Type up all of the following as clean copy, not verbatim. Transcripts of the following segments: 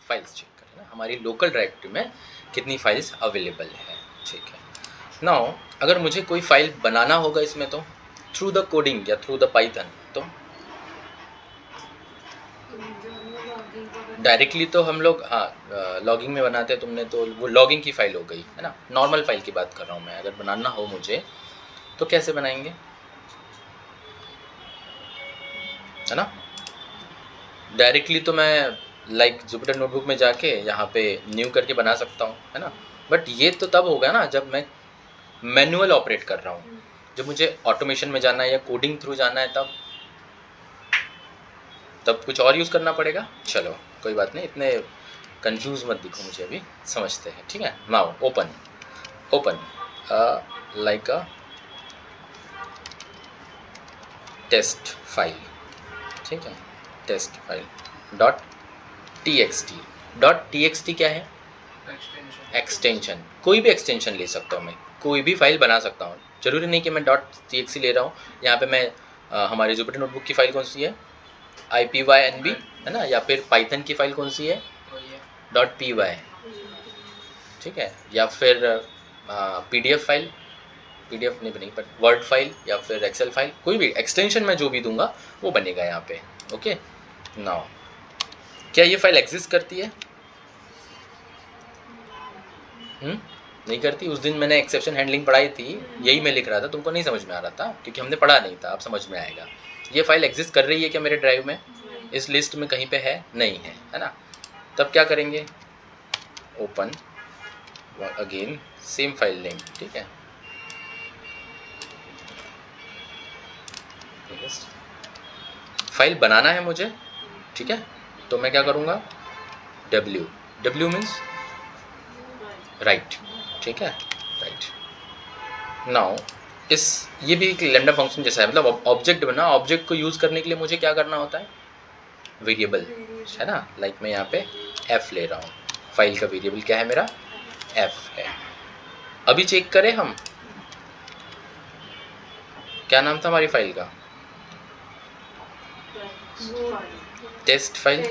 Files check करें ना, हमारी लोकल डायरेक्टरी में कितनी फाइल्स अवेलेबल है। ठीक है, नाउ अगर मुझे कोई फाइल बनाना होगा इसमें तो थ्रू द कोडिंग या थ्रू द पाइथन, तो डायरेक्टली तो हम लोग लॉगिंग में बनाते हैं, तुमने तो वो लॉगिंग की फाइल हो गई है ना, नॉर्मल फाइल की बात कर रहा हूँ मैं। अगर बनाना हो मुझे तो कैसे बनाएंगे, है ना। डायरेक्टली तो मैं लाइक जुपिटर नोटबुक में जाके यहाँ पे न्यू करके बना सकता हूँ, है ना। बट ये तो तब होगा ना जब मैं मैनुअल ऑपरेट कर रहा हूँ, जब मुझे ऑटोमेशन में जाना है या कोडिंग थ्रू जाना है तब कुछ और यूज़ करना पड़ेगा। चलो कोई बात नहीं, इतने कंफ्यूज मत दिखो मुझे, अभी समझते हैं। ठीक है, now open like a test file. ठीक है, test file dot t x t क्या है, एक्सटेंशन। कोई भी एक्सटेंशन ले सकता हूँ मैं, कोई भी फाइल बना सकता हूँ, जरूरी नहीं कि मैं .txt ले रहा हूँ। यहाँ पे मैं हमारे जुपिटर नोटबुक की फाइल कौन सी है, IPYNB, है ना, या फिर पाइथन की फाइल कौन सी है, .py। ठीक है, या फिर PDF फाइल, PDF नहीं बनेगी बट वर्ड फाइल या फिर एक्सेल फाइल, कोई भी एक्सटेंशन मैं जो भी दूंगा वो बनेगा यहाँ पे। ओके, नाउ क्या ये फाइल एग्जिस्ट करती है, नहीं करती। उस दिन मैंने एक्सेप्शन हैंडलिंग पढ़ाई थी, यही मैं लिख रहा था, तुमको नहीं समझ में आ रहा था क्योंकि हमने पढ़ा नहीं था, अब समझ में आएगा। ये फाइल एग्जिस्ट कर रही है क्या मेरे ड्राइव में, इस लिस्ट में कहीं पे है, नहीं है, है ना। तब क्या करेंगे, open again same file name. ठीक है, फाइल बनाना है मुझे। ठीक है, तो मैं क्या करूँगा, W मीन्स राइट। ठीक है, राइट। नाउ ये भी एक लैम्डा फंक्शन जैसा है, मतलब ऑब्जेक्ट बना, ऑब्जेक्ट को यूज़ करने के लिए मुझे क्या करना होता है, वेरिएबल, है ना। लाइक मैं यहाँ पे f ले रहा हूँ, फाइल का वेरिएबल क्या है मेरा, f है। अभी चेक करें हम, क्या नाम था हमारी फाइल का, टेस्ट फाइल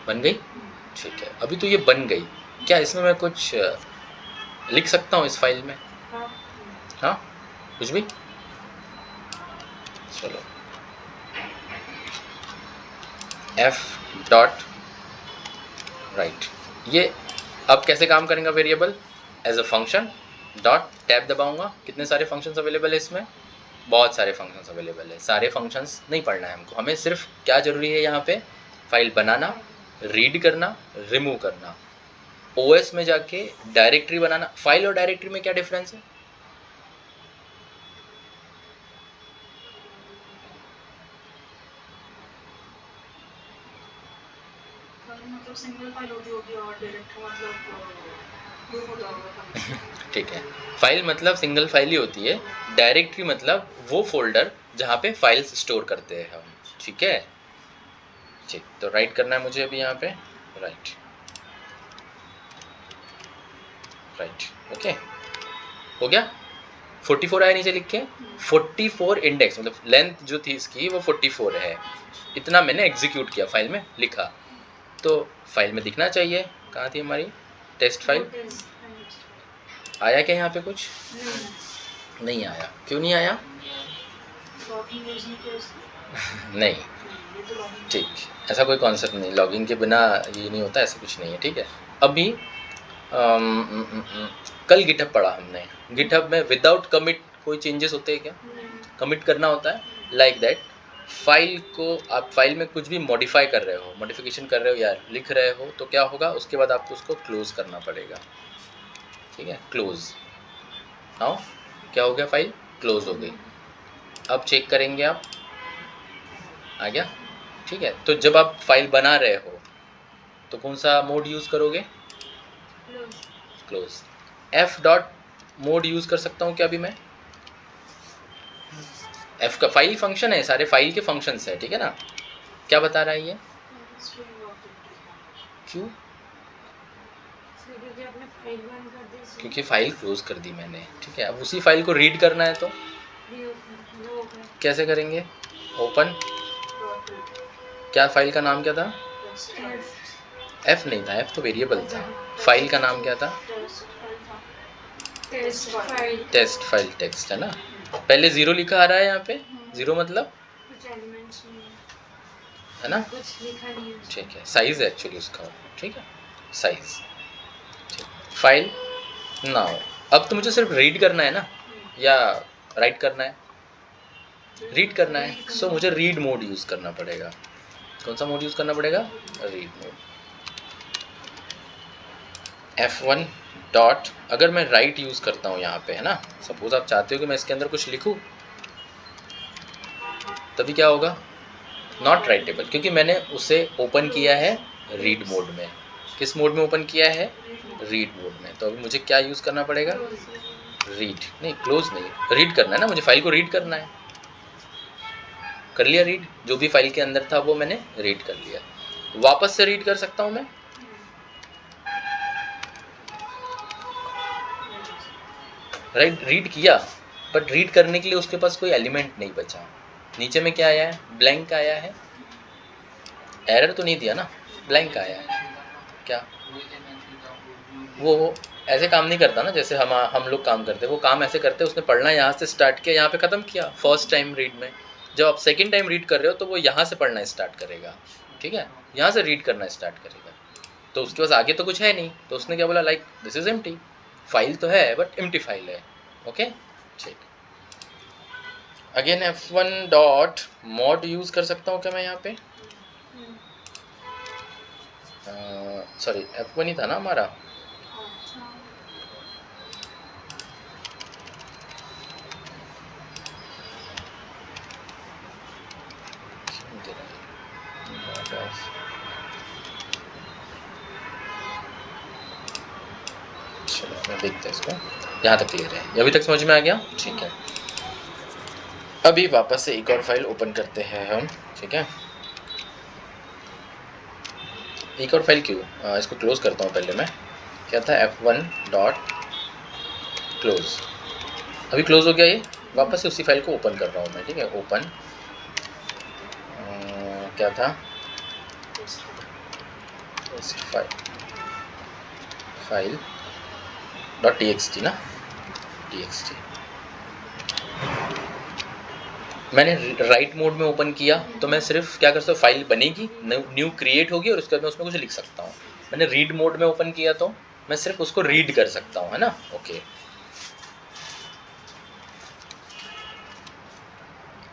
बन गई। ठीक है, अभी तो ये बन गई, क्या इसमें मैं कुछ लिख सकता हूँ इस फाइल में, हाँ कुछ भी। चलो f डॉट राइट, ये अब कैसे काम करेंगे variable, as a function dot tab दबाऊंगा। कितने सारे फंक्शंस अवेलेबल है इसमें, बहुत सारे फंक्शंस अवेलेबल है। सारे फंक्शंस नहीं पढ़ना है हमको, हमें सिर्फ क्या जरूरी है यहाँ पे, फाइल बनाना, रीड करना, रिमूव करना, OS में जाके डायरेक्टरी बनाना। फाइल और डायरेक्टरी में क्या डिफरेंस है, मतलब सिंगल फाइल होगी और डायरेक्टरी मतलब ग्रुप होता होगा। ठीक है, फाइल मतलब सिंगल फाइल ही होती है, डायरेक्टरी मतलब वो फोल्डर जहाँ पे फाइल्स स्टोर करते हैं हम। ठीक है, ठीक, तो राइट करना है मुझे अभी यहाँ पे, राइट ओके, हो गया। 44 आया नीचे लिख के, 44 इंडेक्स, मतलब लेंथ जो थी इसकी वो 44 है। इतना मैंने एग्जीक्यूट किया, फाइल में लिखा, तो फाइल में दिखना चाहिए। कहाँ थी हमारी टेस्ट फाइल, आया क्या यहाँ पे कुछ, नहीं आया, क्यों नहीं आया, नहीं, ठीक, ऐसा कोई कॉन्सेप्ट नहीं, लॉगिन के बिना ये नहीं होता, ऐसा कुछ नहीं है। ठीक है, अभी कल गिटहब पढ़ा हमने, गिटहब में विदाउट कमिट कोई चेंजेस होते हैं क्या, कमिट करना होता है। लाइक दैट फाइल को आप फाइल में कुछ भी मॉडिफाई कर रहे हो, मॉडिफिकेशन कर रहे हो या लिख रहे हो, तो क्या होगा, उसके बाद आपको उसको क्लोज करना पड़ेगा। ठीक है, क्लोज, नाउ क्या हो गया, फाइल क्लोज हो गई। अब चेक करेंगे आप, आ गया। ठीक है, तो जब आप फाइल बना रहे हो तो कौन सा मोड यूज़ करोगे, close. f dot mode use कर सकता हूँ क्या अभी मैं, f का फाइल फंक्शन है, सारे फाइल के फंक्शंस है। ठीक है ना, क्या बता रहा है ये, क्यों, क्योंकि फाइल क्लोज कर दी मैंने। ठीक है, अब उसी फाइल को रीड करना है तो कैसे करेंगे, ओपन, क्या फाइल का नाम क्या था, एफ नहीं था, एफ तो वेरिएबल था। फाइल का नाम क्या था? टेस्ट फाइल टेक्स्ट है ना। पहले 0 लिखा आ रहा है यहाँ पे, 0 मतलब है ना, ठीक है, साइज है एक्चुअली उसका, ठीक है, साइज। फाइल नाउ, अब तो मुझे सिर्फ रीड करना है ना, या राइट करना है? रीड करना है, सो मुझे रीड मोड यूज करना पड़ेगा। कौन सा मोड यूज करना पड़ेगा? Read mode. F1 डॉट, अगर मैं राइट यूज करता हूँ यहाँ पे, है ना, सपोज आप चाहते हो कि मैं इसके अंदर कुछ लिखूं, तभी क्या होगा? नॉट राइटेबल, क्योंकि मैंने उसे ओपन किया है रीड मोड में। किस मोड में ओपन किया है? रीड मोड में। तो अभी मुझे क्या यूज करना पड़ेगा? रीड नहीं, क्लोज नहीं, रीड करना है ना, मुझे फाइल को रीड करना है। कर लिया रीड, जो भी फाइल के अंदर था वो मैंने रीड कर लिया। वापस से रीड कर सकता हूं मैं? राइट, रीड किया, बट रीड करने के लिए उसके पास कोई एलिमेंट नहीं बचा। नीचे में क्या आया है? ब्लैंक आया है। एरर तो नहीं दिया ना, ब्लैंक आया है। क्या वो ऐसे काम नहीं करता ना, जैसे हम लोग काम करते, वो काम ऐसे करते, उसने पढ़ना यहाँ से स्टार्ट किया, यहाँ पे खत्म किया फर्स्ट टाइम रीड में। जब आप सेकंड टाइम रीड कर रहे हो तो वो यहाँ से पढ़ना स्टार्ट करेगा, ठीक है, यहाँ से रीड करना स्टार्ट करेगा। तो उसके पास आगे तो कुछ है नहीं, तो उसने क्या बोला, like this is empty, file तो है बट एम्प्टी फाइल है। ओके, ठीक। Again F1 dot mod use कर सकता हूँ क्या मैं यहाँ पे? सॉरी, F1 ही था ना हमारा। चलो मैं देखते हैं इसको, यहाँ तक क्लियर है, अभी तक समझ में आ गया? ठीक है, अभी वापस से एक और फाइल ओपन करते हैं हम, ठीक है। एक और फाइल क्यों, इसको क्लोज करता हूँ पहले मैं। क्या था? F1 dot close. अभी क्लोज हो गया ये, वापस से उसी फाइल को ओपन कर रहा हूँ मैं, ठीक है। ओपन क्या था? फाइल डॉट txt ना, txt। मैंने राइट मोड में ओपन किया तो मैं सिर्फ क्या कर सकता हूँ, फाइल बनेगी, न्यू क्रिएट होगी और उसके बाद मैं उसमें कुछ लिख सकता हूँ। मैंने रीड मोड में ओपन किया तो मैं सिर्फ उसको रीड कर सकता हूँ, है ना। ओके,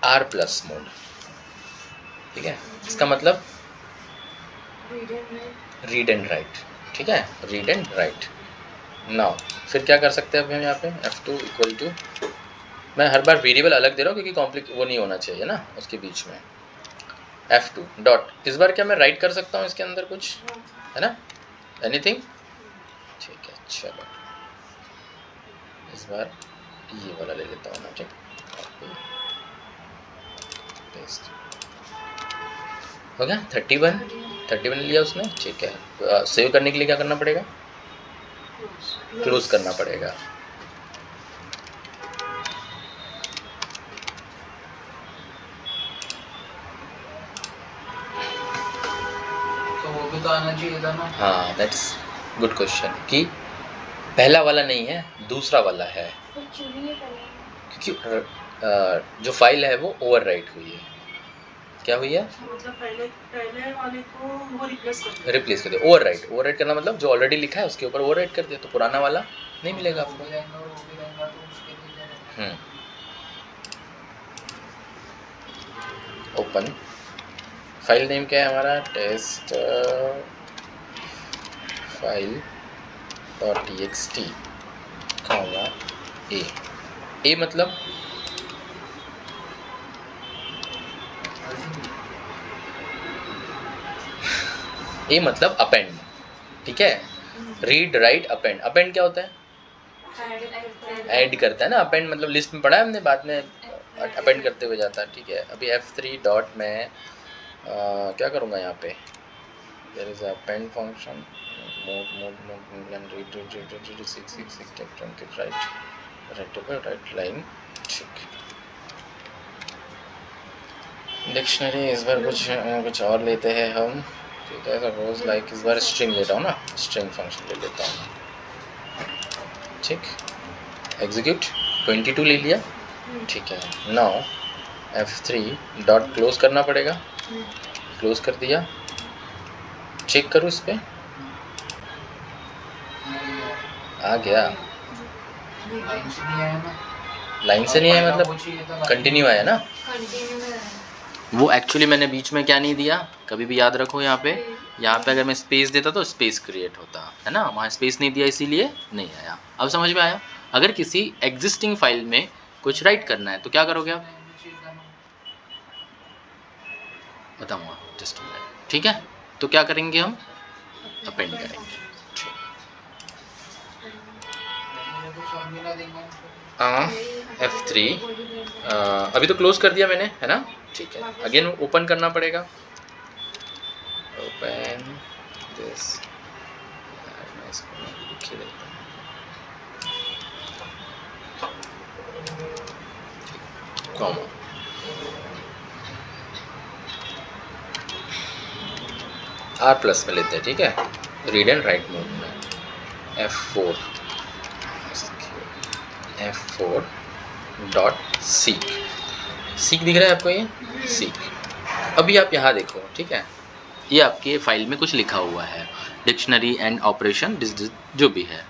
R+ मोड, ठीक है, इसका मतलब रीड एंड राइट, ठीक है, रीड एंड राइट। नाउ फिर क्या कर सकते हैं अब हम यहाँ पे? F2 इक्वल टू, मैं हर बार वेरिएबल अलग दे रहा हूँ क्योंकि कॉम्प्लिक वो नहीं होना चाहिए ना उसके बीच में। F2 डॉट, इस बार क्या मैं राइट कर सकता हूँ इसके अंदर कुछ, है ना, एनीथिंग, ठीक है। चलो इस बार ये वाला ले लेता हूँ मैं, ठीक, पेस्ट हो गया। 31 लिया उसने, ठीक है। सेव करने के लिए क्या करना पड़ेगा? क्लोज करना पड़ेगा। तो वो भी तो आना चाहिए था ना। हाँ, दैट्स गुड क्वेश्चन, कि पहला वाला नहीं है, दूसरा वाला है, क्योंकि जो फाइल है वो ओवरराइट हुई है। क्या हुई है? मतलब पहले वाले को वो रिप्लेस कर दिया। ओवरराइट करना मतलब जो ऑलरेडी लिखा है उसके ऊपर ओवरराइट कर दिया, तो पुराना वाला नहीं मिलेगा आपको। ओपन, फाइल नेम क्या है हमारा? Test file dot txt comma A मतलब ए मतलब अपेंड, ठीक है। रीड राइट अपेंड, अपेंड क्या होता है? ऐड करता है ना, अपेंड मतलब लिस्ट में पढ़ा है हमने, बाद में अपेंड करते हुए जाता है, ठीक है। अभी F3 डॉट में क्या करूँगा यहाँ पे? There is append function read 6 write line, ठीक। डिक्शनरी इस बार कुछ और लेते हैं हम। ठीक है, सपोज लाइक इस बार स्ट्रिंग ले रहा हूँ ना, स्ट्रिंग फंक्शन ले लेता हूँ, ठीक, एग्जीक्यूट 22 ले लिया, ठीक है। नाउ F3 डॉट क्लोज करना पड़ेगा, क्लोज कर दिया, चेक करूँ इस पर आ गया, लाइन से नहीं आया मतलब कंटिन्यू आया ना, वो एक्चुअली मैंने बीच में क्या नहीं दिया, कभी भी याद रखो यहाँ पे अगर मैं स्पेस देता तो स्पेस क्रिएट होता है ना, वहाँ स्पेस नहीं दिया इसीलिए नहीं आया। अब समझ में आया? अगर किसी एग्जिस्टिंग फाइल में कुछ राइट करना है तो क्या करोगे आप? बताऊँगा जस्ट मिनट, ठीक है। तो क्या करेंगे हम? अपेंड करेंगे। F3 अभी तो क्लोज कर दिया मैंने, है ना, ठीक है। अगेन ओपन करना पड़ेगा, ओपन दिस, मैं इसको लिख ही देता हूँ, कॉमा, R+ में लेते हैं, ठीक है, रीड एंड राइट मोड में, F4 डॉट सीक, सीक दिख रहा है आपको ये सीक। अभी आप यहाँ देखो, ठीक है, ये आपके फाइल में कुछ लिखा हुआ है, डिक्शनरी एंड ऑपरेशन जो भी है।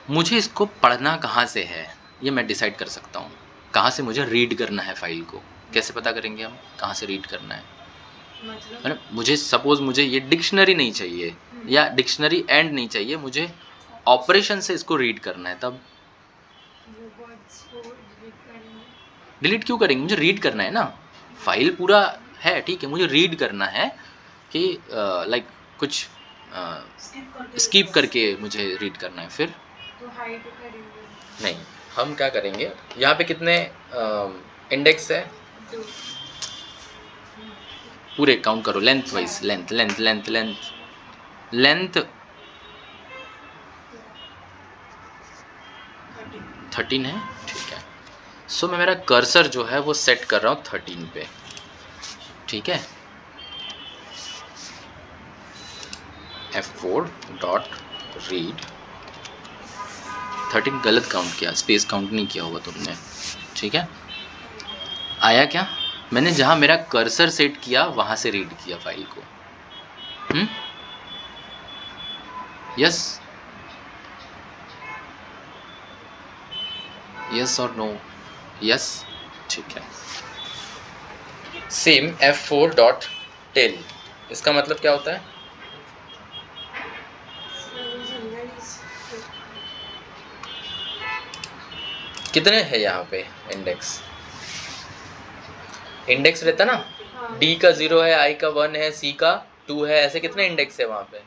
मुझे इसको पढ़ना कहाँ से है ये मैं डिसाइड कर सकता हूँ, कहाँ से मुझे रीड करना है फाइल को, कैसे पता करेंगे हम कहाँ से रीड करना है? मतलब मुझे सपोज मुझे ये डिक्शनरी नहीं चाहिए या डिक्शनरी एंड नहीं चाहिए, मुझे ऑपरेशन से इसको रीड करना है, तब डिलीट क्यों करेंगे? मुझे रीड करना है ना, फाइल पूरा है, ठीक है, मुझे रीड करना है कि लाइक कुछ स्किप करके मुझे रीड करना है, फिर तो हाइड करेंगे? नहीं, हम क्या करेंगे, यहाँ पे कितने इंडेक्स है पूरे काउंट करो, length wise, length length length length length 13 है, ठीक है। सो मैं मेरा कर्सर जो है वो सेट कर रहा हूँ 13 पे, ठीक है। F4 डॉट रीड 13 गलत काउंट किया, स्पेस काउंट नहीं किया होगा तुमने, ठीक है। आया क्या? मैंने जहाँ मेरा कर्सर सेट किया वहाँ से रीड किया फाइल को, यस यस और नो? यस, ठीक है। सेम F4 डॉट टेल, इसका मतलब क्या होता है? कितने हैं यहाँ पे इंडेक्स? इंडेक्स रहता ना, D का 0 है, I का 1 है, C का 2 है, ऐसे कितने इंडेक्स है वहाँ पे?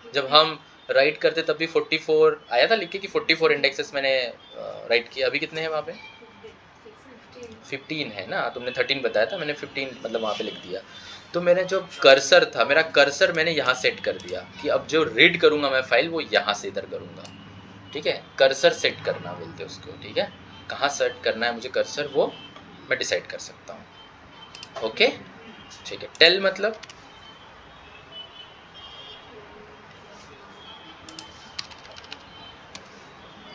जब हम राइट करते तब भी 44 आया था लिख के कि 44 इंडेक्सेस मैंने राइट किया, अभी कितने हैं वहाँ पे? 15 है ना, तुमने 13 बताया था, मैंने 15 मतलब वहाँ पे लिख दिया। तो मेरा जो कर्सर था, मेरा कर्सर मैंने यहाँ सेट कर दिया कि अब जो रीड करूँगा मैं फाइल वो यहाँ से इधर करूँगा, ठीक है। कर्सर सेट करना बोलते हैं उसको, ठीक है। कहाँ सेट करना है मुझे कर्सर वो मैं डिसाइड कर सकता हूँ, ओके, ठीक है। टेल मतलब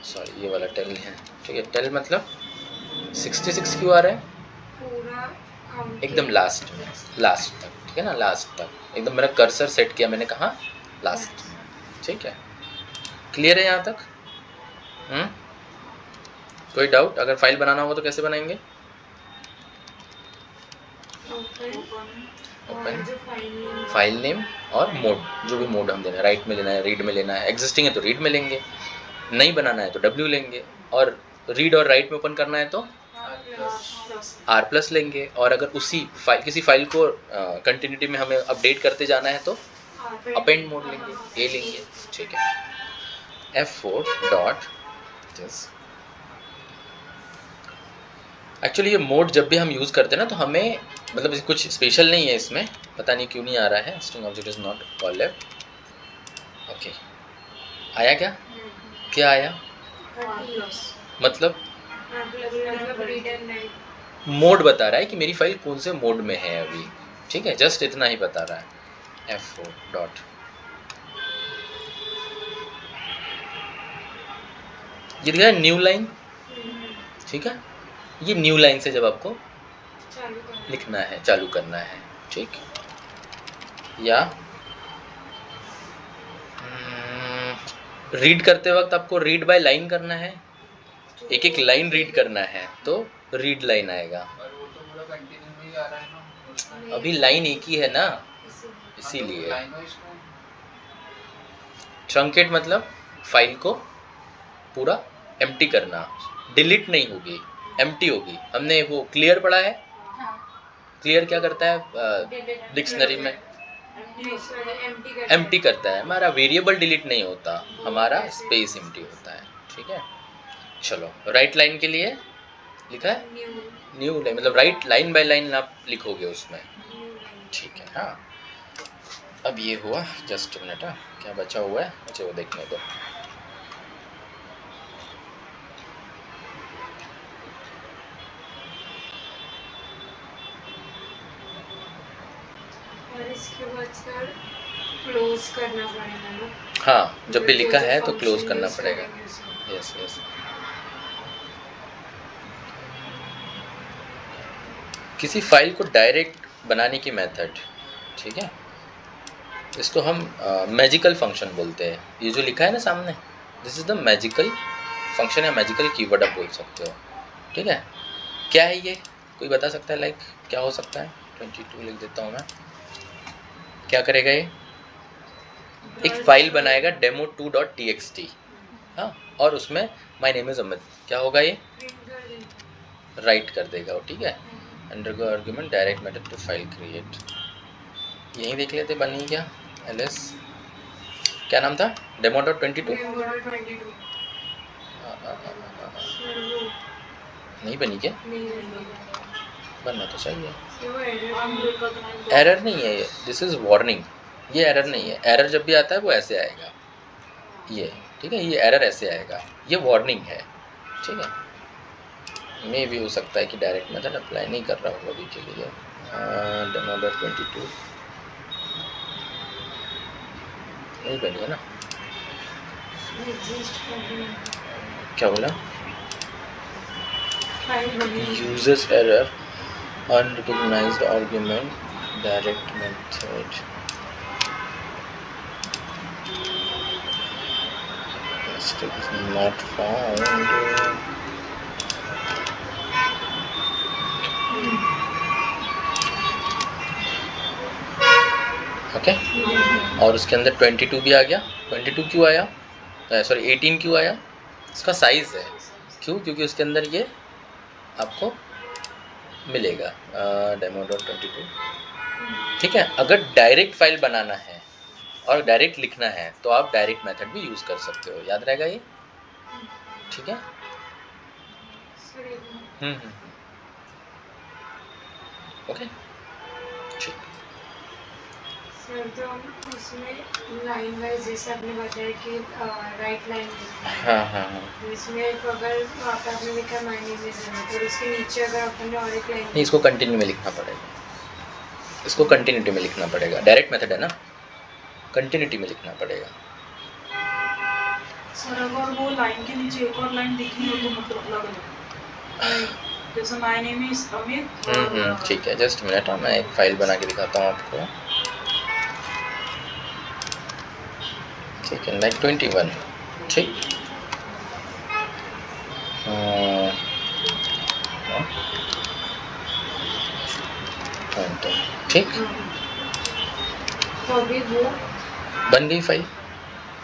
सॉरी ये वाला टेल है, ठीक है। टेल मतलब 66 क्यों आ रहा है? पूरा एकदम लास्ट में, लास्ट तक, ठीक है ना, लास्ट तक एकदम मेरा कर्सर सेट किया मैंने, कहाँ? लास्ट में, ठीक है। क्लियर है यहाँ तक? कोई डाउट? अगर फाइल बनाना होगा तो कैसे बनाएंगे? ओपन फाइल नेम और मोड, जो भी मोड हम देना है, राइट में लेना है, रीड में लेना है, एग्जिस्टिंग है तो रीड में लेंगे, नहीं बनाना है तो W लेंगे, और रीड और राइट में ओपन करना है तो R+ लेंगे, और अगर उसी फाइल किसी फाइल को कंटिन्यूटी में हमें अपडेट करते जाना है तो अपेंड मोड लेंगे, A लेंगे, ठीक है। F4 डॉट एक्चुअली ये मोड जब भी हम यूज़ करते हैं ना तो हमें मतलब कुछ स्पेशल नहीं है इसमें, पता नहीं क्यों नहीं आ रहा है, string object is not called, okay. आया क्या? क्या आया? मतलब मोड बता रहा है कि मेरी फाइल कौन से मोड में है अभी, ठीक है, जस्ट इतना ही बता रहा है। F4 dot. ये दिखा न्यू लाइन, ठीक है। ये न्यू लाइन से जब आपको लिखना है, चालू करना है, ठीक। या रीड करते वक्त आपको रीड बाय लाइन करना है, एक एक लाइन रीड करना है, तो रीड लाइन आएगा। और वो तो पूरा कंटिन्यू में ही आ रहा है ना, अभी लाइन एक ही है ना, इसीलिए। ट्रंकेट मतलब फाइल को पूरा एम्प्टी करना, डिलीट नहीं होगी, एम्प्टी होगी। हमने वो क्लियर पढ़ा है, क्लियर क्या करता है डिक्शनरी में, एम्प्टी करता है। हमारा वेरिएबल डिलीट नहीं होता, हमारा स्पेस एम्प्टी होता है, ठीक है। चलो राइट लाइन के लिए लिखा है न्यू लाइन, मतलब राइट लाइन बाय लाइन आप लिखोगे उसमें, ठीक है। हाँ अब ये हुआ, जस्ट मिनट, क्या बचा हुआ है, अच्छा वो देखने दो। और इसके बाद सर क्लोज करना पड़ेगा ना। हाँ जब भी लिखा है तो क्लोज करना पड़ेगा। Yes yes. किसी फाइल को डायरेक्ट बनाने की मेथड, ठीक है, इसको हम मैजिकल फंक्शन बोलते हैं। ये जो लिखा है ना सामने, this is the magical function या मैजिकल कीवर्ड आप बोल सकते हो, ठीक है। क्या है ये, कोई बता सकता है, लाइक क्या हो सकता है? 22 लिख देता हूँ मैं। क्या करेगा ये? एक फाइल बनाएगा demo2.txt, हाँ, और उसमें माय नेम इज अमित, क्या होगा ये? राइट कर देगा वो, ठीक है। Undergo argument direct method to file create, यही देख लेते बनी क्या। ls क्या नाम था, demo.22 नहीं बनी क्या? बनना तो चाहिए। एरर नहीं है ये, दिस इज वार्निंग, ये एरर नहीं है। एरर जब भी आता है वो ऐसे आएगा, ये, ठीक है, ये एरर ऐसे आएगा, ये वार्निंग है, ठीक है। मे भी हो सकता है कि डायरेक्ट मेथड अप्लाई नहीं कर रहा हूँ अभी के लिए। demo.22 नहीं बनी है ना, क्या बोला? Users error unrecognized argument direct method mistake is not found। Okay और उसके अंदर 22 भी आ गया। 22 क्यों आया, सॉरी 18 क्यों आया? इसका साइज है, क्यों? क्योंकि उसके अंदर ये आपको मिलेगा demo.22, ठीक है। अगर डायरेक्ट फाइल बनाना है और डायरेक्ट लिखना है तो आप डायरेक्ट मेथड भी यूज कर सकते हो, याद रहेगा ये, ठीक है। ओके ठीक। सर तो हम उसमें लाइन वाइज जैसे आपने बताया कि राइट लाइन हाँ हाँ हाँ, इसमें अगर आपने लिखा माय नेम इज अमित और उसके नीचे अगर आपने और एक लाइन, नहीं इसको कंटिन्यू में लिखना पड़ेगा, इसको कंटिन्यूटी में लिखना पड़ेगा। डायरेक्ट मेथड है ना, कंटिन्यूटी में लिखना पड़ेगा। सर अगर वो लाइन के नीचे एक और लाइन दिखनी हो तो मतलब अलग, जैसे माय नेम इज अमित और ठीक है, जस्ट मिनट, मैं एक फाइल बना के दिखाता हूँ आपको, ठीक है। लाइक 21, ठीक, ठीक, तो अभी वो बन गई फाइल,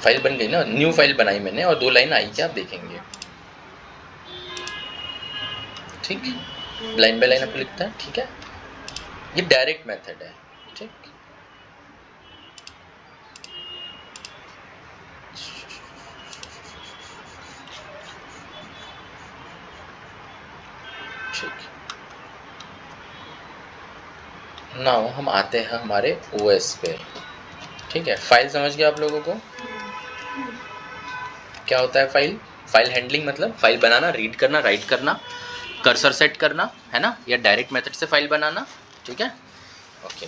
फाइल बन गई ना, न्यू फाइल बनाई मैंने और 2 लाइन आई क्या आप देखेंगे, ठीक। लाइन बाय लाइन आपको लिखता है, ठीक है। ये डायरेक्ट मेथड है, ठीक। ठीक, नाउ हम आते हैं हमारे ओएस पे, ठीक है। फाइल समझ गए आप लोगों को, क्या होता है फाइल? फाइल हैंडलिंग मतलब फाइल बनाना, रीड करना, राइट करना, कर्सर सेट करना, है ना, या डायरेक्ट मेथड से फाइल बनाना, ठीक है। ओके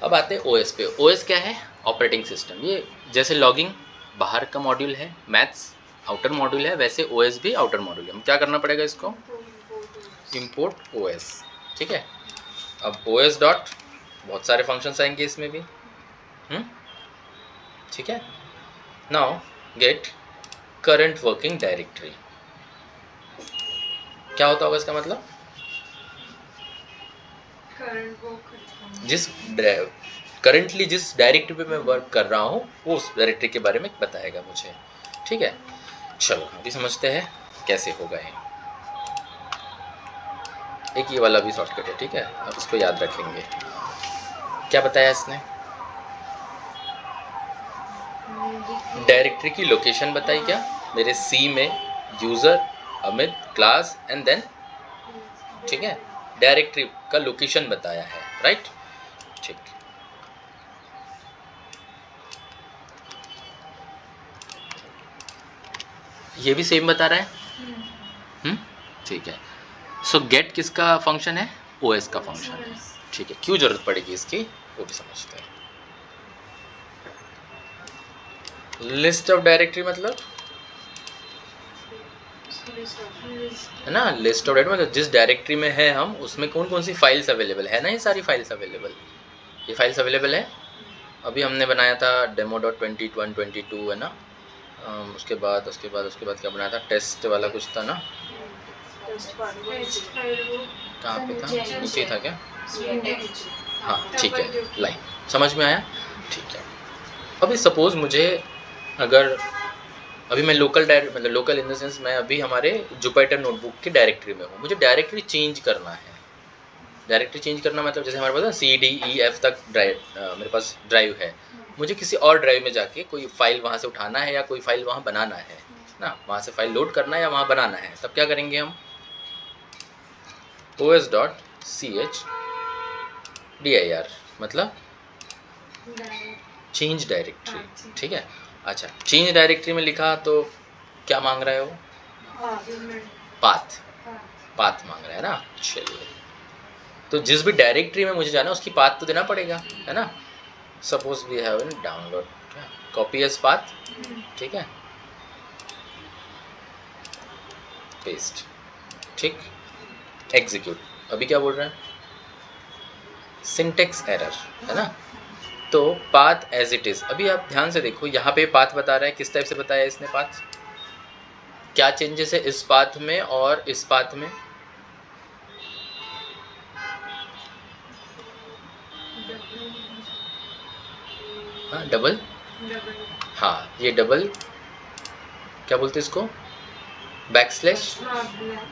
अब आते हैं ओएस पे। ओएस क्या है? Operating system. ये जैसे लॉगिंग बाहर का मॉड्यूल है, मैथ्स आउटर मॉड्यूल है, वैसे ओएस भी आउटर मॉड्यूल है। हम क्या करना पड़ेगा इसको? Import OS. ठीक है। अब ओएस डॉट बहुत सारे फंक्शंस आएंगे इसमें भी। ठीक है। Now get current working directory. क्या होता होगा इसका मतलब? जिस करंटली जिस डायरेक्टरी पे मैं वर्क कर रहा हूँ वो उस डायरेक्टरी के बारे में बताएगा मुझे। ठीक है। चलो अभी समझते हैं कैसे होगा ये। एक ये वाला भी शॉर्टकट है। ठीक है, अब इसको याद रखेंगे। क्या बताया इसने? डायरेक्टरी की लोकेशन बताई क्या? मेरे सी में user Amit class and then, ठीक है, डायरेक्टरी का लोकेशन बताया है, राइट? ठीक। ये भी सेम बता रहा है। ठीक है। सो गेट किसका फंक्शन है? ओएस का फंक्शन है। ठीक है, क्यों जरूरत पड़ेगी इसकी वो भी समझते हैं। लिस्ट ऑफ डायरेक्टरी मतलब है ना, लिस्ट ऑफ डायरेक्टरी मतलब जिस डायरेक्टरी में है हम उसमें कौन कौन सी फाइल्स अवेलेबल है ना, ये सारी फाइल्स अवेलेबल, ये फाइल्स अवेलेबल है। अभी हमने बनाया था demo.2122 है ना, उसके बाद क्या बनाया था? टेस्ट वाला कुछ था ना, कहाँ पे था? नीचे था क्या? हाँ ठीक है, लाइन समझ में आया। ठीक है। अभी सपोज मुझे अगर अभी मैं लोकल मतलब लोकल इन द सेंस मैं अभी हमारे जुपिटर नोटबुक की डायरेक्टरी में हूँ, मुझे डायरेक्टरी चेंज करना है। डायरेक्टरी चेंज करना मतलब जैसे हमारे पास C-D-E-F तक ड्राइव मेरे पास ड्राइव है, मुझे किसी और ड्राइव में जाके कोई फाइल वहाँ से उठाना है या कोई फाइल वहाँ बनाना है ना, वहाँ से फाइल लोड करना है या वहाँ बनाना है, तब क्या करेंगे हम? os.ch.dir मतलब चेंज डायरेक्टरी। ठीक है। अच्छा, चेंज डायरेक्टरी में लिखा तो क्या मांग रहा है वो? पाथ। पाथ मांग रहा है ना। चलिए, तो जिस भी डायरेक्टरी में मुझे जाना है उसकी पाथ तो देना पड़ेगा, है ना। Suppose we have an download, copy as path, ठीक है, पेस्ट, ठीक, एग्जीक्यूट। अभी क्या बोल रहा है? सिंटेक्स एरर, है ना। तो पाथ एज इट इज। अभी आप ध्यान से देखो, यहाँ पे पाथ बता रहा है, किस टाइप से बताया इसने पाथ? क्या चेंजेस है इस पाथ में और इस पाथ में? हाँ डबल, हाँ ये डबल क्या बोलते हैं इसको? Backslash,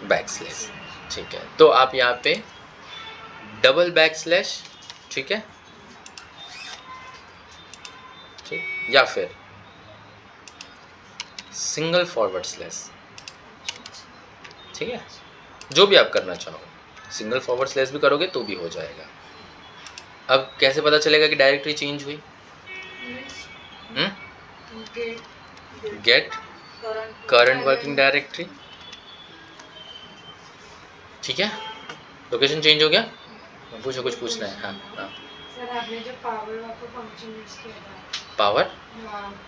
backslash. ठीक है, तो आप यहाँ पे डबल बैकस्लैश, ठीक है, ठीक, या फिर सिंगल फॉरवर्ड स्लैश, ठीक है, जो भी आप करना चाहो। सिंगल फॉरवर्ड स्लैश भी करोगे तो भी हो जाएगा। अब कैसे पता चलेगा कि डायरेक्टरी चेंज हुई? गेट करंट वर्किंग डायरेक्टरी, ठीक है। लोकेशन चेंज हो गया? पूछो, कुछ पूछना है? हाँ हाँ सर आपने जो पावर वाला फंक्शन यूज किया था, पावर,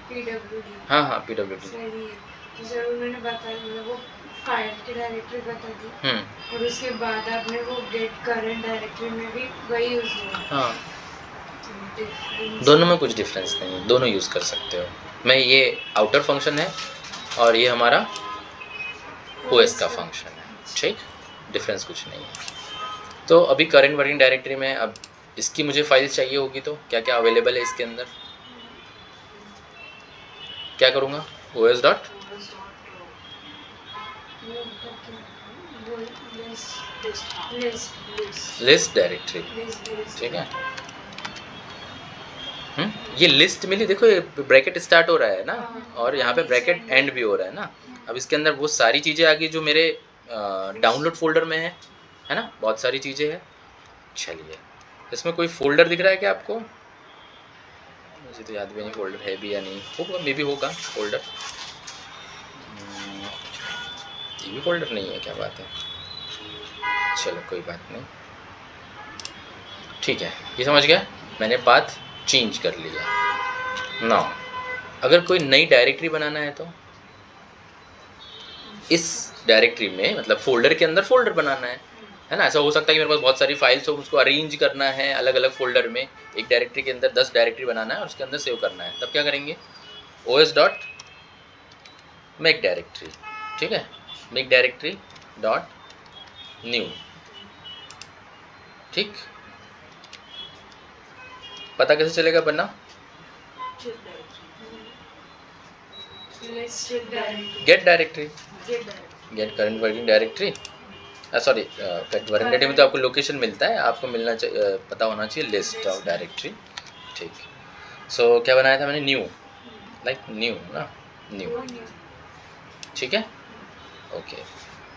PWD, हाँ हाँ PWD, सर ये तो सर उन्होंने बताया, मतलब वो फाइल की डायरेक्टरी बता दी और उसके बाद आपने वो गेट करंट डायरेक्टरी में भी वही यूज किया। हाँ, दोनों में कुछ डिफरेंस नहीं है, दोनों यूज़ कर सकते हो। मैं ये आउटर फंक्शन है और ये हमारा ओएस का फंक्शन है, ठीक, डिफरेंस कुछ नहीं है। तो अभी करंट वर्किंग डायरेक्टरी में अब इसकी मुझे फाइल्स चाहिए होगी, तो क्या क्या अवेलेबल है इसके अंदर? क्या करूँगा? os डॉट लिस्ट डायरेक्टरी, ठीक है। ये लिस्ट मिली, देखो ये ब्रैकेट स्टार्ट हो रहा है ना और यहाँ पे ब्रैकेट एंड भी हो रहा है ना। अब इसके अंदर वो सारी चीज़ें आ गई जो मेरे डाउनलोड फोल्डर में है ना, बहुत सारी चीज़ें हैं। चलिए, इसमें कोई फोल्डर दिख रहा है क्या आपको? मुझे तो याद भी नहीं फोल्डर है भी या नहीं, होगा, मे भी होगा फोल्डर। ये भी फोल्डर नहीं है, क्या बात है। चलो कोई बात नहीं, ठीक है, ये समझ गया। मैंने पाथ चेंज कर लिया। नाउ अगर कोई नई डायरेक्टरी बनाना है तो इस डायरेक्टरी में मतलब फोल्डर के अंदर फोल्डर बनाना है ना। ऐसा हो सकता है कि मेरे पास बहुत सारी फाइल्स हो, उसको अरेंज करना है अलग अलग फोल्डर में, एक डायरेक्टरी के अंदर 10 डायरेक्टरी बनाना है और उसके अंदर सेव करना है। तब क्या करेंगे, os डॉट मेक डायरेक्टरी, ठीक है, मेक डायरेक्टरी डॉट न्यू, ठीक। पता कैसे चलेगा बनना, get directory, get current working directory, sorry current working directory में तो आपको लोकेशन मिलता है, आपको मिलना चाहिए, पता होना चाहिए लिस्ट ऑफ डायरेक्टरी, ठीक। सो क्या बनाया था मैंने, न्यू, लाइक न्यू ना, न्यू, ठीक है, ओके।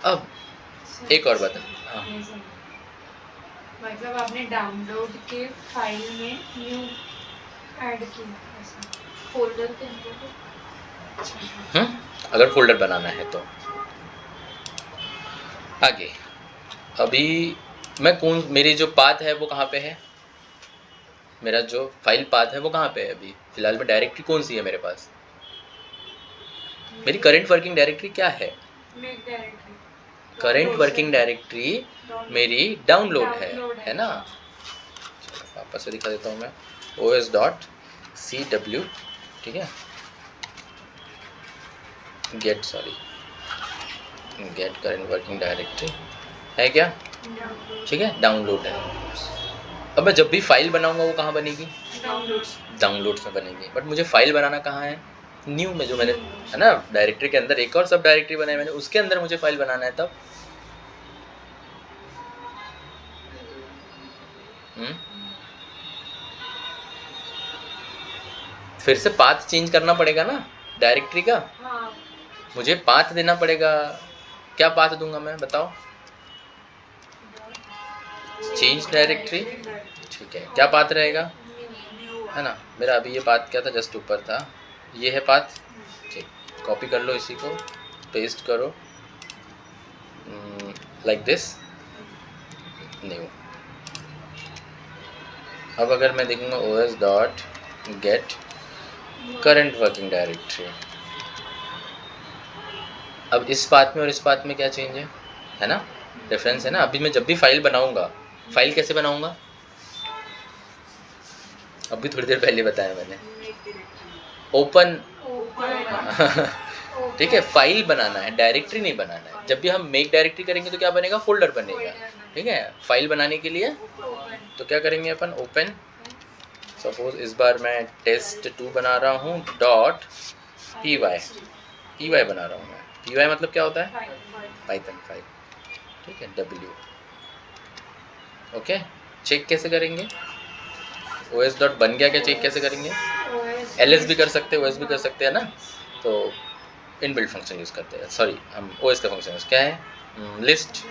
अब एक और बता, हाँ मतलब आपने डाउनलोड के फाइल में न्यू ऐड किया ऐसा फोल्डर के अंदर, अगर फोल्डर बनाना है तो। आगे अभी मैं कौन, मेरी जो पाथ है वो कहाँ पे है, मेरा जो फाइल पाथ है वो कहाँ पे है, अभी फिलहाल में डायरेक्टरी कौन सी है मेरे पास, मेरी करंट वर्किंग डायरेक्टरी क्या है, करंट वर्किंग डायरेक्टरी मेरी डाउनलोड है ना। वापस से दिखा देता हूँ मैं, os डॉट सी डब्ल्यू, ठीक है, get, sorry get current working directory है क्या, ठीक है, डाउनलोड है। अब मैं जब भी फाइल बनाऊंगा वो कहाँ बनेगी, डाउनलोड्स में बनेगी, बट मुझे फाइल बनाना कहाँ है, न्यू में, जो मैंने है ना डायरेक्टरी के अंदर एक और सब डायरेक्टरी बनाई मैंने, उसके अंदर मुझे फाइल बनाना है तब। फिर से पाथ चेंज करना पड़ेगा ना डायरेक्टरी का, मुझे पाथ देना पड़ेगा। क्या पाथ दूंगा मैं, बताओ, चेंज डायरेक्टरी, ठीक है, क्या पाथ रहेगा, है ना, मेरा अभी ये पाथ क्या था, जस्ट ऊपर था, ये है पाथ, ठीक, कॉपी कर लो इसी को, पेस्ट करो लाइक दिस, न्यू। अब अगर मैं देखूंगा os dot gate current working directory, अब इस पाथ में और इस पाथ में क्या चेंज है ना, डिफरेंस है ना। अभी मैं जब भी फाइल बनाऊंगा, फाइल कैसे बनाऊंगा, अभी थोड़ी देर पहले बताया मैंने, ओपन ठीक है, फाइल बनाना है, डायरेक्टरी नहीं बनाना है। जब भी हम मेक डायरेक्टरी करेंगे तो क्या बनेगा, फोल्डर बनेगा, ठीक है। फाइल बनाने के लिए तो क्या करेंगे अपन, ओपन, सपोज इस बार मैं test2 बना रहा हूँ डॉट py बना रहा हूँ मैं, py मतलब क्या होता है, पाइथन फाइल, ठीक है, w, ओके। चेक कैसे करेंगे, os डॉट बन गया क्या, चेक कैसे करेंगे, ls भी कर सकते हैं, os भी कर सकते हैं ना, तो इनबिल्ट फंक्शन यूज करते हैं, सॉरी हम os का फंक्शन क्या है, लिस्ट,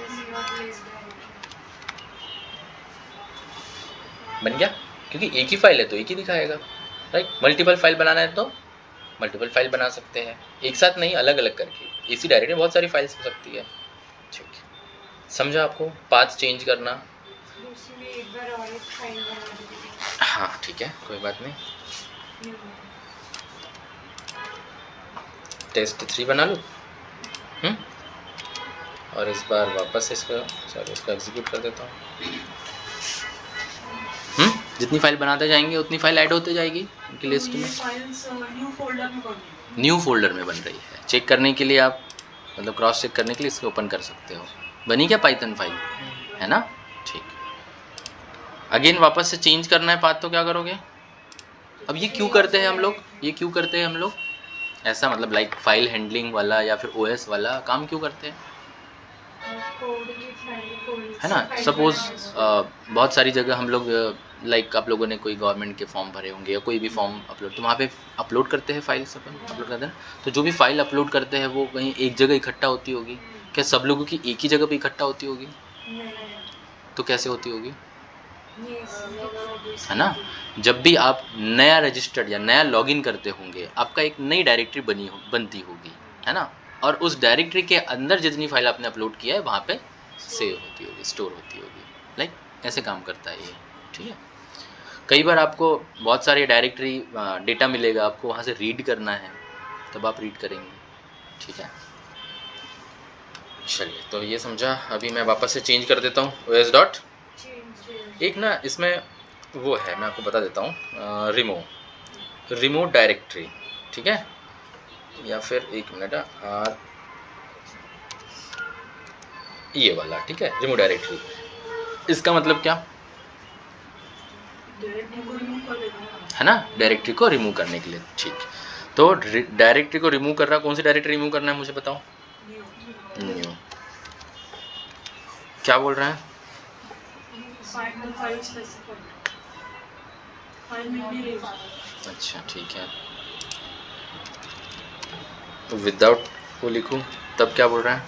बन गया, क्योंकि एक ही फाइल है तो एक ही दिखाएगा, राइट। मल्टीपल फाइल बनाना है तो मल्टीपल फाइल बना सकते हैं, एक साथ नहीं, अलग अलग करके। इसी डायरेक्टरी में बहुत सारी फाइल्स हो सकती है, ठीक है, समझा आपको पाथ चेंज करना, एक बार और एक फाइल बना दीजिए। हाँ ठीक है, कोई बात नहीं, test3 बना लूँ, और इस बार वापस इसका, सॉरी इसको एग्जीक्यूट कर देता हूँ। जितनी फाइल बनाते जाएंगे उतनी फाइल ऐड होते जाएगी उनकी लिस्ट में, न्यू फोल्डर में बन रही है। चेक करने के लिए आप, मतलब क्रॉस चेक करने के लिए इसको ओपन कर सकते हो, बनी क्या पाइथन फाइल, है ना, ठीक। अगेन वापस से चेंज करना है पाथ, तो क्या करोगे, अब ये क्यों करते हैं हम लोग, ये क्यों करते हैं हम लोग ऐसा, मतलब लाइक फाइल हैंडलिंग वाला या फिर ओएस वाला काम क्यों करते हैं, है ना। सपोज बहुत सारी जगह हम लोग, लाइक आप लोगों ने कोई गवर्नमेंट के फॉर्म भरे होंगे या कोई भी फॉर्म अपलोड, तो वहाँ पे अपलोड करते हैं फाइल्स, अपन अपलोड करते हैं, तो जो भी फाइल अपलोड करते हैं वो कहीं एक जगह इकट्ठा होती होगी क्या, सब लोगों की एक ही जगह पे इकट्ठा होती होगी, तो कैसे होती होगी, है ना। जब भी आप नया रजिस्टर्ड या नया लॉगिन करते होंगे, आपका एक नई डायरेक्टरी बनती होगी, है ना, और उस डायरेक्टरी के अंदर जितनी फाइल आपने अपलोड किया है वहाँ पे सेव होती होगी, स्टोर होती होगी, लाइक ऐसे काम करता है ये, ठीक है। कई बार आपको बहुत सारे डायरेक्टरी डेटा मिलेगा, आपको वहाँ से रीड करना है, तब आप रीड करेंगे, ठीक है। चलिए, तो ये समझा। अभी मैं वापस से चेंज कर देता हूँ OS डॉट। एक ना इसमें वो है, मैं आपको बता देता हूँ, रिमूव डायरेक्टरी, ठीक है, या फिर एक मिनट, ये वाला, ठीक है, रिमूव डायरेक्टरी। इसका मतलब क्या है ना, डायरेक्टरी को रिमूव करने के लिए, ठीक। तो डायरेक्टरी को रिमूव कर रहा, कौन सी डायरेक्टरी रिमूव करना है मुझे बताओ। न्यू। क्या बोल रहे हैं, अच्छा ठीक है, तो विदाउट को लिखूं तब क्या बोल रहा है,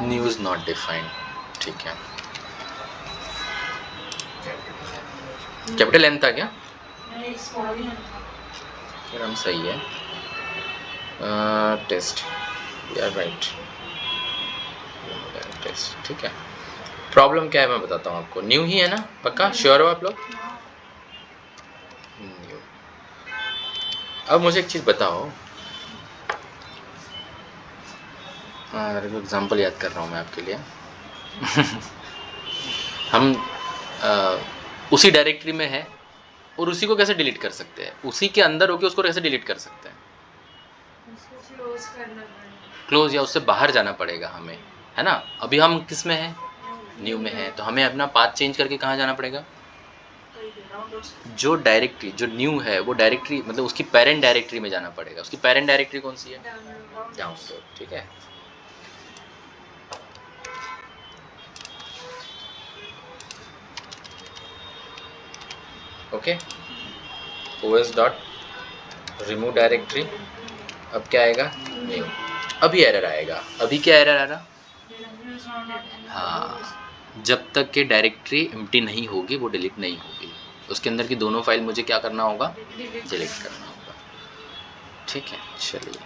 न्यूज़ नॉट डिफाइंड, ठीक है। कैपिटल एन था क्या, फिर हम सही है। टेस्ट, यार राइट, टेस्ट, ठीक है। प्रॉब्लम क्या है मैं बताता हूँ आपको, न्यू ही है ना, पक्का श्योर हो आप लोग, न्यू। अब मुझे एक चीज़ बताओ, एग्जाम्पल याद कर रहा हूँ मैं आपके लिए हम उसी डायरेक्टरी में है और उसी को कैसे डिलीट कर सकते हैं, उसी के अंदर होके उसको कैसे डिलीट कर सकते हैं, क्लोज या उससे बाहर जाना पड़ेगा हमें, है ना। अभी हम किस में है, न्यू में है, तो हमें अपना पाथ चेंज करके कहाँ जाना पड़ेगा, जो डायरेक्टरी जो न्यू है वो डायरेक्टरी मतलब उसकी पेरेंट डायरेक्टरी में जाना पड़ेगा। उसकी पेरेंट डायरेक्टरी कौन सी है, डाउनलोड, ठीक है। Okay, OS dot remove directory, अब क्या आएगा, न्यू। अभी एरर आएगा, अभी क्या एरर आ रहा, हाँ, जब तक के डायरेक्टरी एम्प्टी नहीं होगी वो डिलीट नहीं होगी, उसके अंदर की दोनों फाइल मुझे क्या करना होगा, डिलीट करना होगा, ठीक है। चलिए,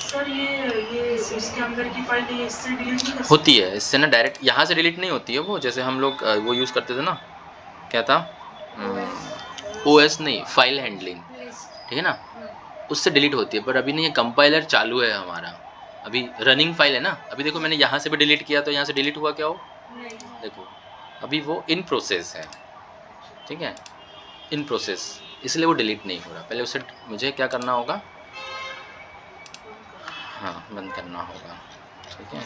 सर ये उसके अंदर की फाइल ये इससे डिलीट नहीं कर होती है, इससे ना डायरेक्ट यहाँ से डिलीट नहीं होती है वो, जैसे हम लोग वो यूज़ करते थे ना, क्या था, OS नहीं, फाइल हैंडलिंग, ठीक है ना, उससे डिलीट होती है। पर अभी नहीं, ये कंपाइलर चालू है हमारा, अभी रनिंग फाइल है ना। अभी देखो मैंने यहाँ से भी डिलीट किया तो यहाँ से डिलीट हुआ क्या हो, देखो अभी वो इन प्रोसेस है, ठीक है, इन प्रोसेस, इसलिए वो डिलीट नहीं हो रहा। पहले उसे मुझे क्या करना होगा, हाँ बंद करना होगा, ठीक है।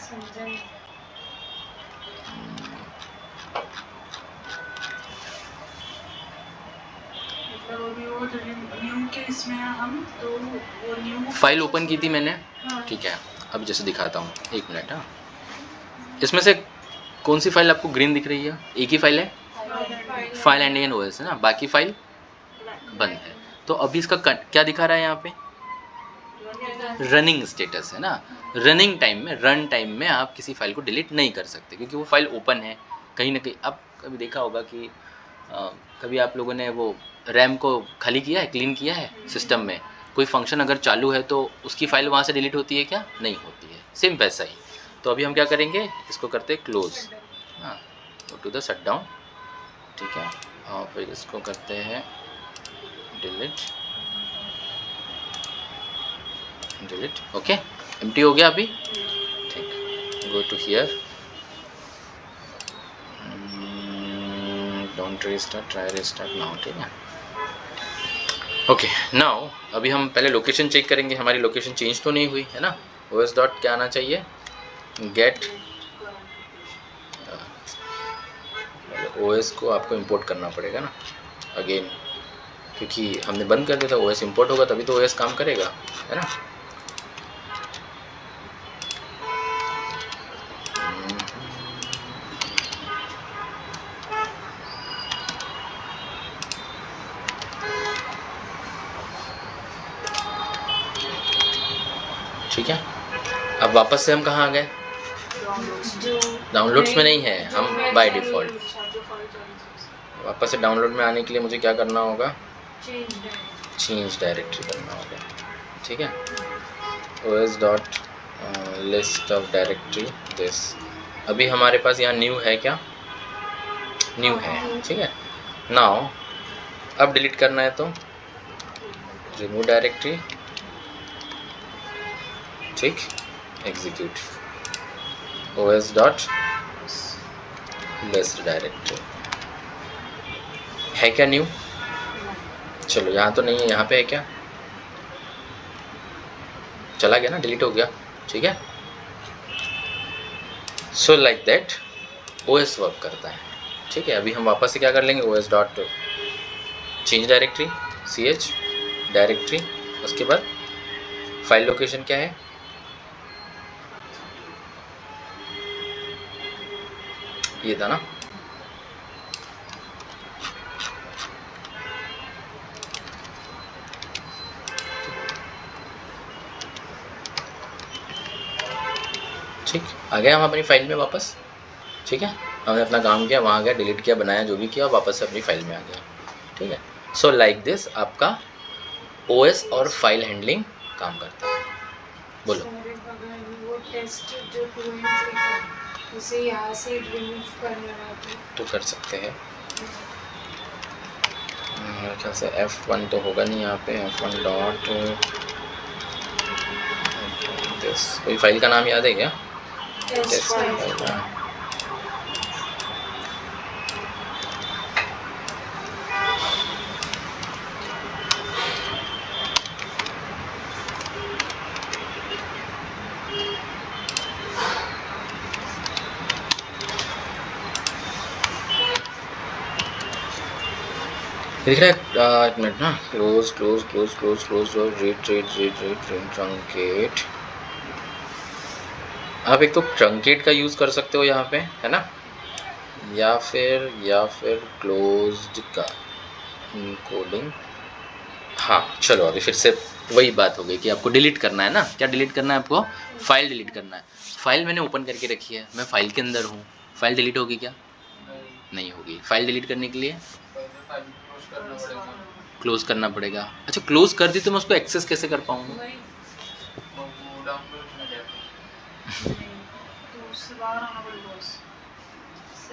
फाइल ओपन की थी मैंने, ठीक है। अब जैसे दिखाता हूँ, एक मिनट, हाँ, इसमें से कौन सी फाइल आपको ग्रीन दिख रही है, एक ही फाइल है, फाइल हैंडलिंग एंड OS है ना, बाकी फाइल बंद है। तो अभी इसका क्या दिखा रहा है यहाँ पे, रनिंग स्टेटस है ना। रनिंग टाइम में, रन टाइम में आप किसी फाइल को डिलीट नहीं कर सकते क्योंकि वो फाइल ओपन है कहीं ना कहीं। अब कभी देखा होगा कि कभी आप लोगों ने वो रैम को खाली किया है, क्लीन किया है सिस्टम में, कोई फंक्शन अगर चालू है तो उसकी फाइल वहाँ से डिलीट होती है क्या, नहीं होती है, सेम वैसा ही। तो अभी हम क्या करेंगे, इसको करते हैं क्लोज, हाँ, go to the shut down, ठीक है, और फिर इसको करते हैं डिलीट, डिलीट, ओके, एम्प्टी हो गया अभी, ठीक। Go to here, don't restart, try restart now, ठीक है। ओके, नाउ अभी हम पहले लोकेशन चेक करेंगे, हमारी लोकेशन चेंज तो नहीं हुई है ना। OS डॉट क्या आना चाहिए, गेट, OS को आपको इंपोर्ट करना पड़ेगा ना अगेन, क्योंकि हमने बंद कर दिया था। OS इंपोर्ट होगा तभी तो OS काम करेगा, है ना। ठीक है, अब वापस से हम कहाँ आ गए, डाउनलोड्स में नहीं है हम बाय डिफ़ॉल्ट। वापस से डाउनलोड में आने के लिए मुझे क्या करना होगा, चेंज डायरेक्टरी करना होगा, ठीक है। os dot list of directory this. अभी हमारे पास यहाँ न्यू है क्या? न्यू है, ठीक है। नाउ अब डिलीट करना है तो रिमूव डायरेक्टरी, ठीक, execute os dot list directory. है क्या न्यू? चलो यहाँ तो नहीं है, यहाँ पे है क्या? चला गया ना, डिलीट हो गया, ठीक है। So like that OS work करता है, ठीक है। अभी हम वापस से क्या कर लेंगे, OS dot change directory ch directory, उसके बाद फाइल लोकेशन क्या है, ये था ना, ठीक। आ गया हम अपनी फाइल में वापस, ठीक है। हमने अपना काम किया, वहाँ गया, डिलीट किया, बनाया, जो भी किया, वापस से अपनी फाइल में आ गया, ठीक है। सो लाइक दिस आपका OS और फाइल हैंडलिंग काम करता है। बोलो। वो टेस्ट जो था उसे यहाँ से रिमूव करना तो कर सकते हैं, मेरे ख्याल से F1 तो होगा नहीं यहाँ पे, F1 डॉट दिस। कोई फाइल का नाम याद है क्या? Test file. दिख रहा है? एक मिनट ना, close close close close close और read read read read truncate. आप एक तो ट्रंकेट का यूज़ कर सकते हो यहाँ पे, है ना, या फिर क्लोज्ड का कोडिंग। हाँ चलो, अभी फिर से वही बात हो गई कि आपको डिलीट करना है ना। क्या डिलीट करना है आपको? फाइल डिलीट करना है। फाइल मैंने ओपन करके रखी है, मैं फाइल के अंदर हूँ, फाइल डिलीट होगी क्या? नहीं होगी। फाइल डिलीट करने के लिए क्लोज करना पड़ेगा। अच्छा, क्लोज कर दी तो मैं उसको एक्सेस कैसे कर पाऊंगा?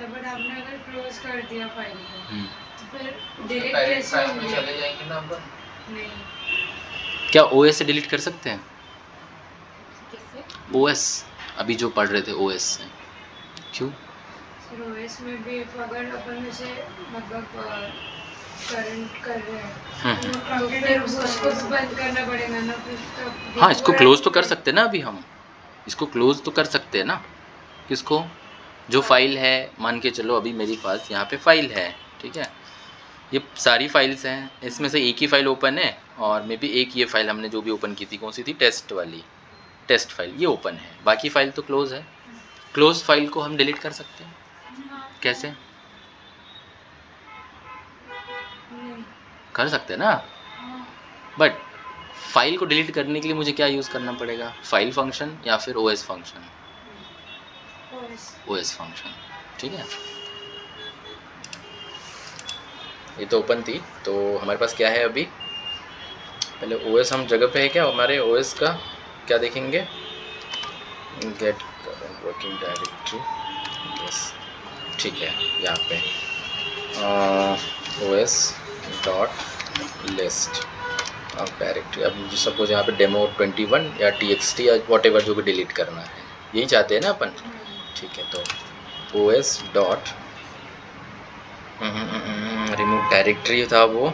बट आपने अगर क्लोज कर दिया फाइल को तो फिर तो डिलीट कैसे होगी? चले जाएंगे ना अपन। नहीं। क्या OS से डिलीट कर सकते हैं? कैसे? OS अभी जो पढ़ रहे थे OS से, क्यों? सर OS में भी अगर अपन उसे मतलब करंट कर रहे हैं तो फिर उसको तो बंद करना पड़ेगा ना फिर। हाँ, इसको क्लोज तो कर सकते हैं ना, अभी हम इसको क्लोज तो कर सकते हैं ना। किसको? जो फाइल है, मान के चलो अभी मेरे पास यहाँ पे फाइल है, ठीक है, ये सारी फाइल्स हैं, इसमें से एक ही फाइल ओपन है, और मे बी एक ये फाइल हमने जो भी ओपन की थी, कौन सी थी, टेस्ट वाली, टेस्ट फाइल, ये ओपन है, बाकी फाइल तो क्लोज है। क्लोज फाइल को हम डिलीट कर सकते हैं, कैसे? कर सकते हैं ना, बट फाइल को डिलीट करने के लिए मुझे क्या यूज़ करना पड़ेगा? फाइल फंक्शन या फिर OS फंक्शन? OS फंक्शन, ठीक है। ये तो ओपन थी, तो हमारे पास क्या है अभी? पहले OS हम जगह पे है क्या हमारे? OS का क्या देखेंगे? Get current working directory, yes, ठीक है। यहाँ पे OS dot list of directory. अब सपोज यहाँ पे डेमो 21 या TXT या वॉट एवर जो भी डिलीट करना है, यही चाहते हैं ना अपन, ठीक है। तो OS डॉट रिमूव डायरेक्टरी था वो,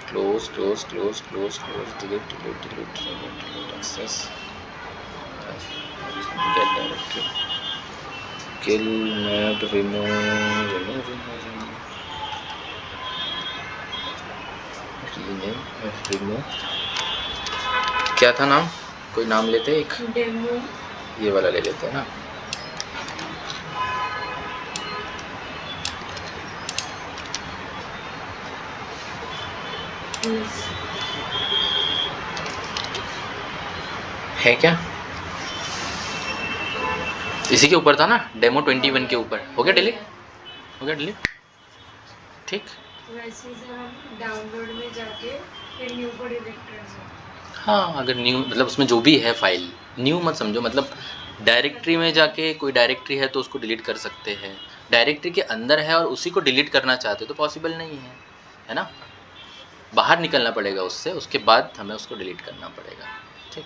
close close close close close delete delete delete delete access get directory kill map remove remove क्या था नाम? कोई नाम लेते एक डेमो, ये वाला ले लेते हैं ना। है क्या? इसी के ऊपर था ना, डेमो 21 के ऊपर। हो गया डिलीट? हो गया डिलीट, ठीक। वैसे सर हम डाउनलोड में जाके फिर न्यू को डिलीट कर सकते हैं। हाँ, अगर न्यू मतलब उसमें जो भी है फाइल न्यू मत समझो, मतलब डायरेक्टरी में जाके कोई डायरेक्टरी है तो उसको डिलीट कर सकते हैं, डायरेक्टरी के अंदर है और उसी को डिलीट करना चाहते तो पॉसिबल नहीं है ना। बाहर निकलना पड़ेगा उससे, उसके बाद हमें उसको डिलीट करना पड़ेगा। ठीक।